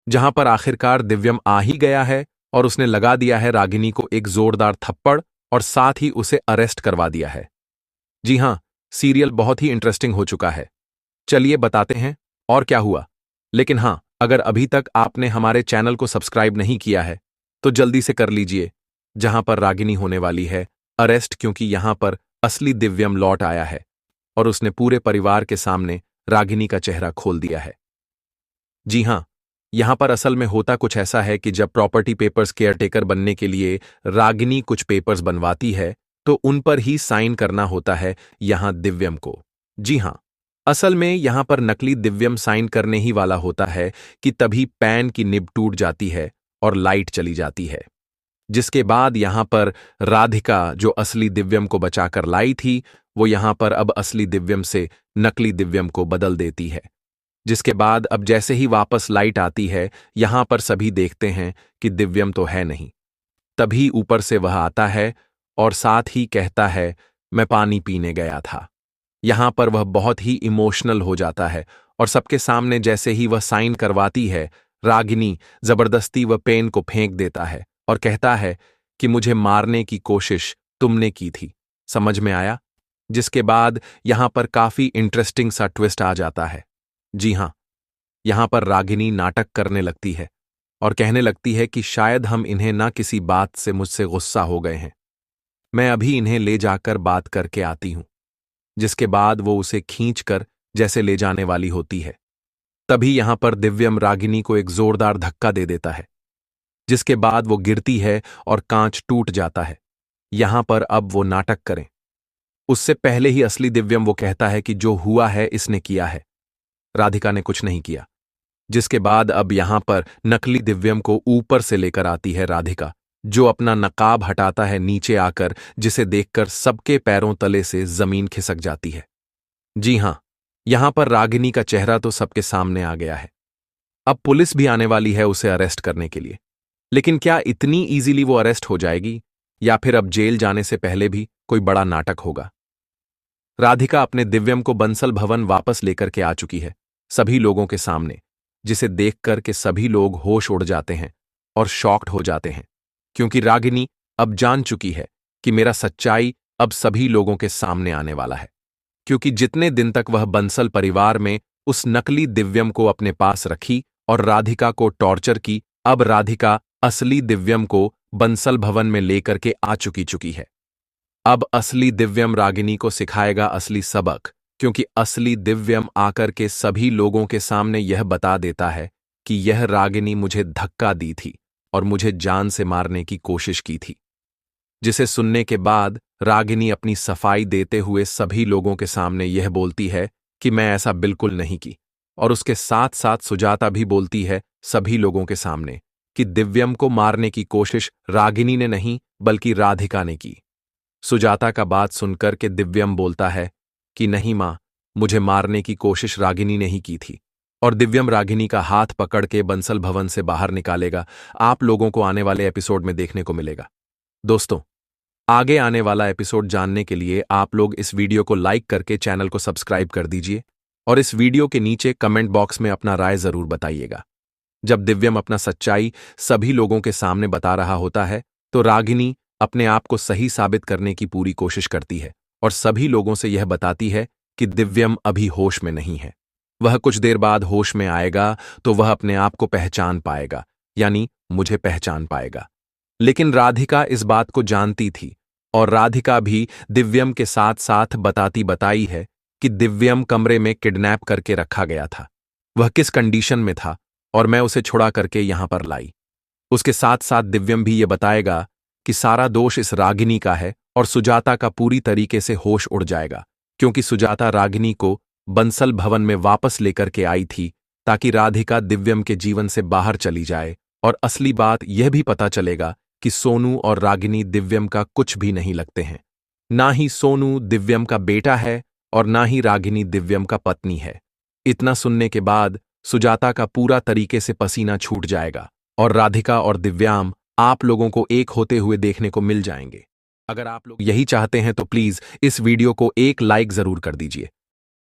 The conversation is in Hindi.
जहां पर आखिरकार दिव्यम आ ही गया है और उसने लगा दिया है रागिनी को एक जोरदार थप्पड़ और साथ ही उसे अरेस्ट करवा दिया है। जी हां, सीरियल बहुत ही इंटरेस्टिंग हो चुका है। चलिए बताते हैं और क्या हुआ। लेकिन हां, अगर अभी तक आपने हमारे चैनल को सब्सक्राइब नहीं किया है तो जल्दी से कर लीजिए। जहां पर रागिनी होने वाली है अरेस्ट, क्योंकि यहां पर असली दिव्यम लौट आया है और उसने पूरे परिवार के सामने रागिनी का चेहरा खोल दिया है। जी हां, यहां पर असल में होता कुछ ऐसा है कि जब प्रॉपर्टी पेपर्स केयरटेकर बनने के लिए रागिनी कुछ पेपर्स बनवाती है तो उन पर ही साइन करना होता है यहां दिव्यम को। जी हां, असल में यहां पर नकली दिव्यम साइन करने ही वाला होता है कि तभी पैन की निब टूट जाती है और लाइट चली जाती है। जिसके बाद यहां पर राधिका, जो असली दिव्यम को बचाकर लाई थी, वो यहां पर अब असली दिव्यम से नकली दिव्यम को बदल देती है। जिसके बाद अब जैसे ही वापस लाइट आती है यहां पर सभी देखते हैं कि दिव्यम तो है नहीं। तभी ऊपर से वह आता है और साथ ही कहता है, मैं पानी पीने गया था। यहां पर वह बहुत ही इमोशनल हो जाता है और सबके सामने जैसे ही वह साइन करवाती है, रागिनी जबरदस्ती वह पेन को फेंक देता है और कहता है कि मुझे मारने की कोशिश तुमने की थी। समझ में आया? जिसके बाद यहां पर काफी इंटरेस्टिंग सा ट्विस्ट आ जाता है। जी हां, यहां पर रागिनी नाटक करने लगती है और कहने लगती है कि शायद हम इन्हें ना किसी बात से मुझसे गुस्सा हो गए हैं। मैं अभी इन्हें ले जाकर बात करके आती हूं। जिसके बाद वो उसे खींचकर जैसे ले जाने वाली होती है, तभी यहां पर दिव्यम रागिनी को एक जोरदार धक्का दे देता है। जिसके बाद वो गिरती है और कांच टूट जाता है। यहां पर अब वो नाटक करें उससे पहले ही असली दिव्यम वो कहता है कि जो हुआ है इसने किया है, राधिका ने कुछ नहीं किया। जिसके बाद अब यहां पर नकली दिव्यम को ऊपर से लेकर आती है राधिका, जो अपना नकाब हटाता है नीचे आकर, जिसे देखकर सबके पैरों तले से जमीन खिसक जाती है। जी हां, यहां पर रागिनी का चेहरा तो सबके सामने आ गया है। अब पुलिस भी आने वाली है उसे अरेस्ट करने के लिए। लेकिन क्या इतनी इजीली वो अरेस्ट हो जाएगी, या फिर अब जेल जाने से पहले भी कोई बड़ा नाटक होगा? राधिका अपने दिव्यम को बंसल भवन वापस लेकर के आ चुकी है, सभी लोगों के सामने, जिसे देखकर के सभी लोग होश उड़ जाते हैं और शॉक्ड हो जाते हैं, क्योंकि रागिनी अब जान चुकी है कि मेरा सच्चाई अब सभी लोगों के सामने आने वाला है। क्योंकि जितने दिन तक वह बंसल परिवार में उस नकली दिव्यम को अपने पास रखी और राधिका को टॉर्चर की, अब राधिका असली दिव्यम को बंसल भवन में लेकर के आ चुकी है। अब असली दिव्यम रागिनी को सिखाएगा असली सबक, क्योंकि असली दिव्यम आकर के सभी लोगों के सामने यह बता देता है कि यह रागिनी मुझे धक्का दी थी और मुझे जान से मारने की कोशिश की थी। जिसे सुनने के बाद रागिनी अपनी सफाई देते हुए सभी लोगों के सामने यह बोलती है कि मैं ऐसा बिल्कुल नहीं की, और उसके साथ साथ सुजाता भी बोलती है सभी लोगों के सामने कि दिव्यम को मारने की कोशिश रागिनी ने नहीं बल्कि राधिका ने की। सुजाता का बात सुनकर के दिव्यम बोलता है कि नहीं मां, मुझे मारने की कोशिश रागिनी ने ही की थी, और दिव्यम रागिनी का हाथ पकड़ के बंसल भवन से बाहर निकालेगा। आप लोगों को आने वाले एपिसोड में देखने को मिलेगा। दोस्तों, आगे आने वाला एपिसोड जानने के लिए आप लोग इस वीडियो को लाइक करके चैनल को सब्सक्राइब कर दीजिए और इस वीडियो के नीचे कमेंट बॉक्स में अपना राय जरूर बताइएगा। जब दिव्यम अपना सच्चाई सभी लोगों के सामने बता रहा होता है तो रागिनी अपने आप को सही साबित करने की पूरी कोशिश करती है और सभी लोगों से यह बताती है कि दिव्यम अभी होश में नहीं है। वह कुछ देर बाद होश में आएगा तो वह अपने आप को पहचान पाएगा, यानी मुझे पहचान पाएगा। लेकिन राधिका इस बात को जानती थी और राधिका भी दिव्यम के साथ साथ बताती बताई है कि दिव्यम कमरे में किडनैप करके रखा गया था, वह किस कंडीशन में था और मैं उसे छुड़ा करके यहां पर लाई। उसके साथ साथ दिव्यम भी यह बताएगा कि सारा दोष इस रागिनी का है और सुजाता का पूरी तरीके से होश उड़ जाएगा, क्योंकि सुजाता रागिनी को बंसल भवन में वापस लेकर के आई थी ताकि राधिका दिव्यम के जीवन से बाहर चली जाए। और असली बात यह भी पता चलेगा कि सोनू और रागिनी दिव्यम का कुछ भी नहीं लगते हैं। ना ही सोनू दिव्यम का बेटा है और ना ही रागिनी दिव्यम का पत्नी है। इतना सुनने के बाद सुजाता का पूरा तरीके से पसीना छूट जाएगा और राधिका और दिव्याम आप लोगों को एक होते हुए देखने को मिल जाएंगे। अगर आप लोग यही चाहते हैं तो प्लीज इस वीडियो को एक लाइक जरूर कर दीजिए